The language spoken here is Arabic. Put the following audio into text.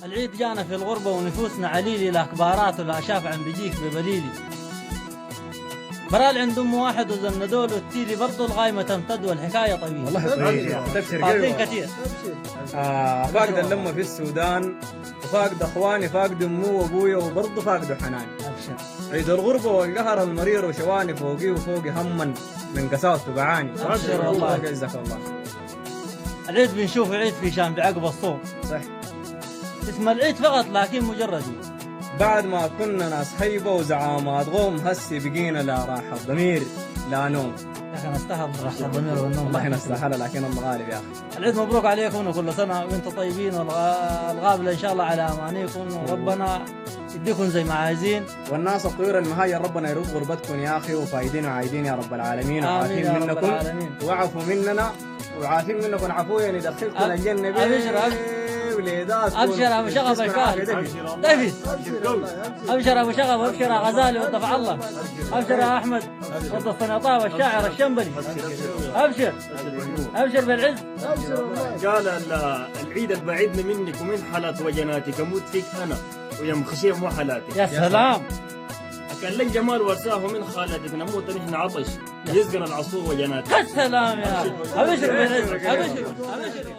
العيد جانا في الغربة ونفوسنا عليلي، لا كبارات ولا شافع بيجيك ببليلي. برال عند ام واحد وزندول والتيلي، برضو الغايمة تمتد والحكاية طويلة. والله طويل يا اخي، تبشر قاعدين كثير. فاقد اللمة في السودان، وفاقد اخواني، فاقد امه وابويا، وبرضه فاقدوا حناني. ابشر. عيد الغربة والقهر المرير وشواني فوقي وفوقي هما من قساوته بعاني. ابشر والله. يعزك الله. العيد بنشوف عيد في شام بعقب الصوم. صح. اسم العيد فقط لكن مجرد. بعد ما كنا ناس هيبة وزعامات غوم، هسي بقينا لا راحة ضمير لا نوم. يا اخي نستاهل راحة الضمير والنوم. والله نستاهلها، لكن الله غالب يا اخي. العيد مبروك عليكم وكل سنة وانتم طيبين، والغابلة ان شاء الله على امانيكم، وربنا يديكم زي ما عايزين. والناس الطيور المهاجر ربنا يرد غربتكم يا اخي، وفايدين وعايدين يا رب العالمين، وعافين منكم وعفوا مننا، وعافين منكم عفويا يدخلكم الجنة. ابشر ابو شغب الكاهن دفي، ابشر ابو شغب، ابشر يا غزالي ودفع الله، ابشر يا احمد ود الصنيطاوي والشاعر الشنبلي، ابشر ابشر بالعز. قال العيد البعيدنا منك ومن حالات وجناتك، اموت فيك انا ويا خشيم وحالاتك. يا سلام. كان لك جمال ورثاه من خالتك، نموت نحن عطش يسقنا العصفور وجناتك. يا سلام يا ابشر بالعز، ابشر ابشر.